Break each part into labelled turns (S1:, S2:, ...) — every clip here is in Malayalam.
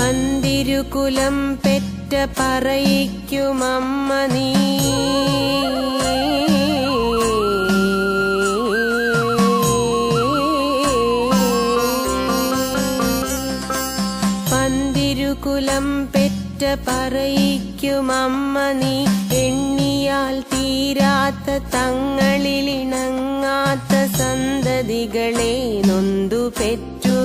S1: പന്തിരുകുലം പെറ്റ പറയിക്കുമമ്മ നീ. പന്തിരുകുലം പെറ്റ പറയിക്കുമമ്മ നീ. എണ്ണിയാൽ തീരാത്ത തങ്ങളിലിണങ്ങാത്ത സന്തതികളെ നൊന്തു പെറ്റു.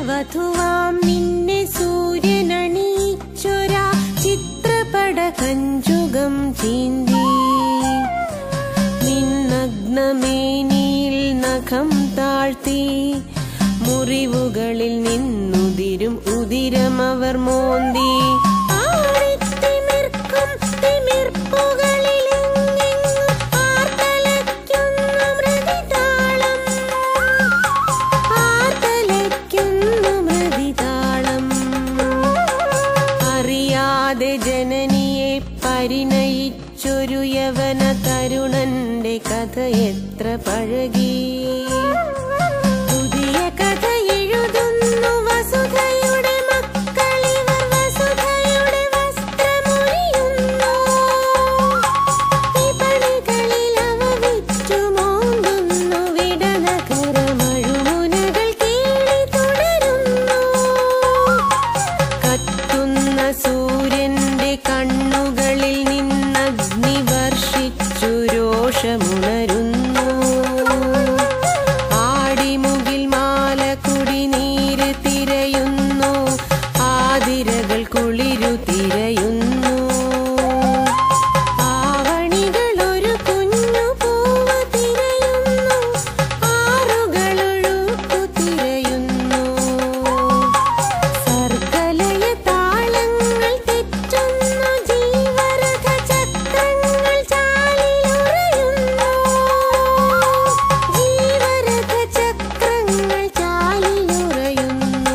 S1: വധുവാം നിന്നെ സൂര്യനണിയിച്ചൊരാ ചിത്രപട കഞ്ചുകം ചീന്തി. നിന്നഗ്നമേനിയിൽ നഖം താഴ്ത്തി മുറിവുകളിൽ നിന്നുതിരും ഉതിരമവർ മോന്തി. ജനനിയെ പരിണയിച്ചൊരു യവന തരുണന്റെ കഥ എത്ര പഴകി. പുതിയ കഥ എഴുതുന്നു വസുധയുടെ മക്കളിവർ. വസുധയുടെ വസ്ത്രമൊഴിയുന്നു. വിപണികളിൽ അവ വിറ്റുമോങ്ങുന്നു. വിടനഗര മഴുമുനകൾ കേളി തുടരുന്നു. കത്തുന്ന സൂര്യന്റെ കണ്ണുകളിൽ നിന്നഗ്നി വർഷിച്ചു രോഷമുണരുന്നു. ആടിമുകിൽ മാലക്കുടി നീര് തിരയുന്നു. ആതിരകൾ കുളിരു തിരയുന്നു. ആവണികൾ ഒരു കുഞ്ഞു പൂവ് തിരയുന്നു. ആറുകളൊഴുക്കു തിരയുന്നു. സർഗലയ താളങ്ങൾ തെറ്റുന്നു. ജീവരഥ ചക്രങ്ങൾ ചാലിലുറയുന്നു. ജീവരഥ ചക്രങ്ങൾ ചാലിലുറയുന്നു.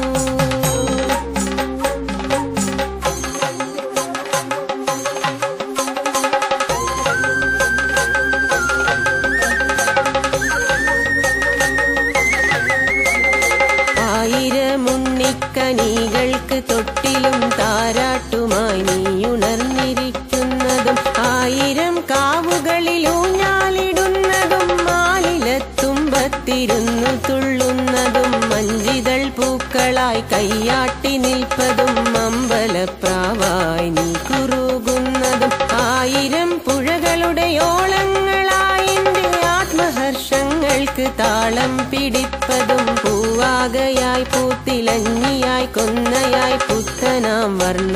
S1: ആയിരമുണ്ണിക്കനികൾക്ക് തൊട്ടിലും താരാട്ടുമായി നീയുണർന്നിരിക്കുന്നതും. ആയിരം കാവുകളിൽ ഊഞ്ഞാലിടുന്നതും. മാലിലത്തുമ്പത്തിരുന്നു തുള്ളുന്നതും. മഞ്ചിതൾ പൂക്കളായി കയ്യാട്ടി നിൽപ്പതും. അമ്പലപ്രാവായി നീ കുറുകുന്നതും. ആയിരം പുഴകളുടെ ഓളങ്ങളായി എന്റെ ആത്മഹർഷങ്ങൾക്ക് താളം പിടിപ്പതും. പൂവാകയായി പൂത്തിലഞ്ഞിയായി കൊന്നയായി പുത്തനാം വർണ്ണ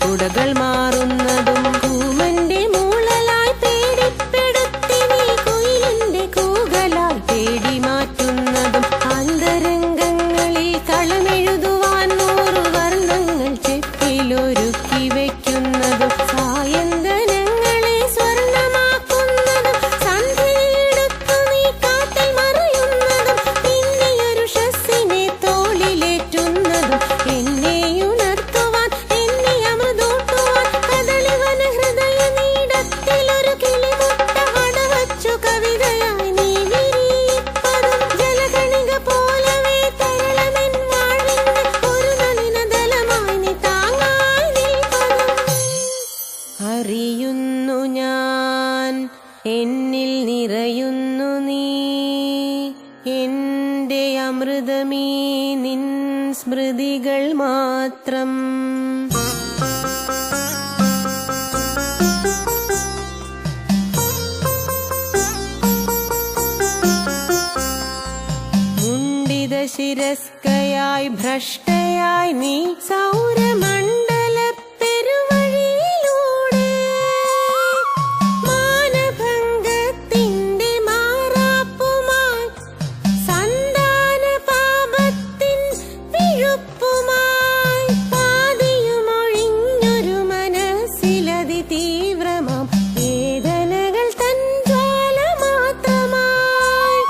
S1: കുടകൾ മാറുന്നതും. കൂമന്റെ മൂളലായി പേടിപ്പെടുത്തി നീ കുയിലിന്റെ കൂകലാൽ പേടി മാറ്റുന്നതും. അന്തരംഗങ്ങളിൽ കളമെഴുതുവാൻ 100 വർണ്ണങ്ങൾ ചെപ്പിലൊരുക്കി വയ്ക്കുന്നതും. സായന്തനങ്ങളെ സ്വർണമാക്കുന്നതും. സന്ധ്യയെടുത്തു നീ കാറ്റിൽ മറയുന്നതും. പിന്നെയൊരു ഷസ്സിനെ തോളിലേറ്റുന്നതും. എന്നെ ഉണർത്തുവാൻ എന്നെ മാത്രം. മുണ്ടിത ശിരസ്കയായി ഭ്രഷ്ടയായി നീ സൗരമണ്ഡല പെരുവഴിയിലൂടെ മാനഭംഗത്തിന്റെ മാറാപ്പുമായി സന്താന പാപത്തിൻ വിഴുപ്പുമായി പാതിയുമൊഴിഞ്ഞൊരു മനസ്സിലതി തീവ്രമാം വേദനകൾ തൻ ജ്വാല മാത്രമായി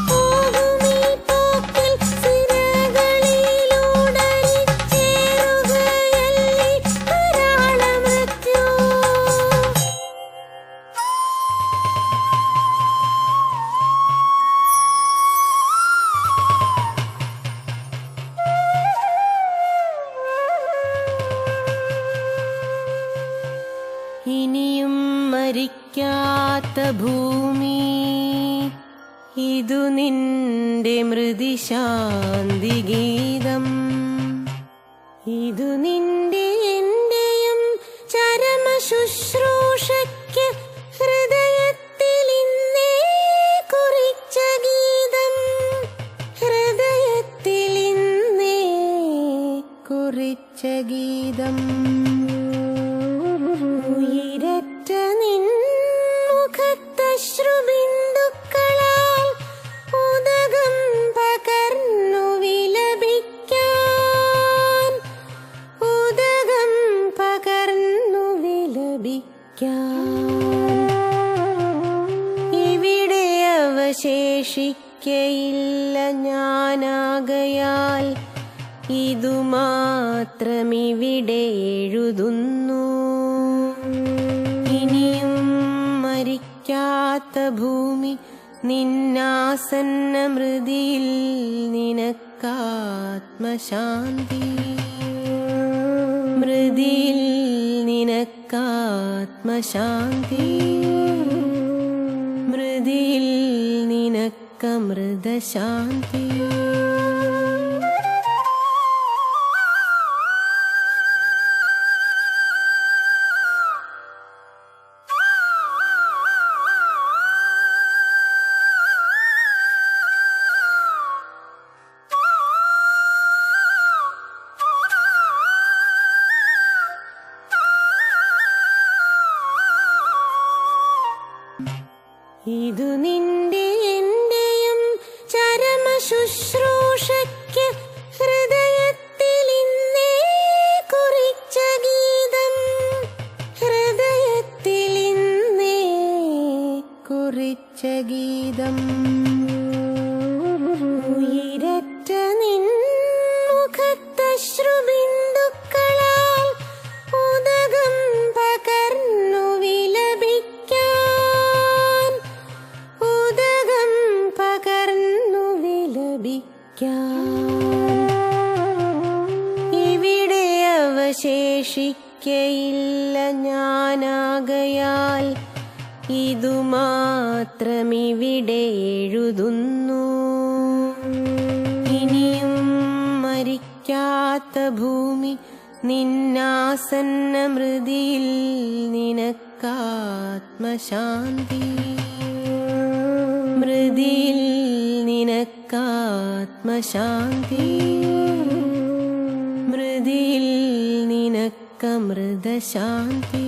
S1: പോകുമീ പോക്കിൽ സിരകളിലൂടരിച്ചേറുകയല്ലേ കരാള മൃത്യു. ഇനിയും മരിക്കാത്ത ഭൂമി, ഇതു നിന്റെ മൃതിശാന്തി ഗീതം. ഇതു നിന്റെ എന്റെയും ചരമ ശുശ്രൂഷയ്ക്ക് ഹൃദയത്തിലിന്നേ കുറിച്ച ഗീതം. ഹൃദയത്തിലിന്നേ കുറിച്ച ഗീതം. ഉയിരറ്റ നിൻ മുഖത്തശ്രുബിന്ദുക്കളാൽ ഉദകം പകർന്നു വിലപിക്കാൻ, ഉദകം പകർന്നു വിലപിക്കാൻ. ഇവിടെ അവശേഷിക്കയില്ല ഞാനാകയാൽ ഇതു മാത്രമിവിടെ എഴുതുന്നു. ഇനിയും മരിക്കാത്ത ഭൂമി, നിന്നാസന്ന മൃതിയിൽ നിനക്കാത്മശാന്തി. മൃതിയിൽ നിനക്കാത്മശാന്തി. മൃതിയിൽ നിനക്കമൃതശാന്തി. ഇതു നിന്റെ എന്റെയും ചരമ ശുശ്രൂഷയ്ക്ക് ഹൃദയത്തിലിന്നേ കുറിച്ച ഗീതം. ഹൃദയത്തിലിന്നേ കുറിച്ച ഗീതം. ഉയിരറ്റ നിൻ മുഖത്തശ്രുബിന്ദുക്കളാൽ ഉദകം പകർന്നു വിലപിക്കാൻ, ഉദകം പകർന്നു വിലപിക്കാൻ. ഇവിടെ അവശേഷിക്കയില്ല ഞാനാകയാൽ ഇതു മാത്രമിവിടെ എഴുതുന്നു. ഇനിയും മരിക്കാത്ത ഭൂമി, നിന്നാസന്ന മൃതിയിൽ നിനക്കാത്മശാന്തി. മൃതിയിൽ നിനക്കാത്മശാന്തി. മൃതിയിൽ നിനക്കമൃതശാന്തി.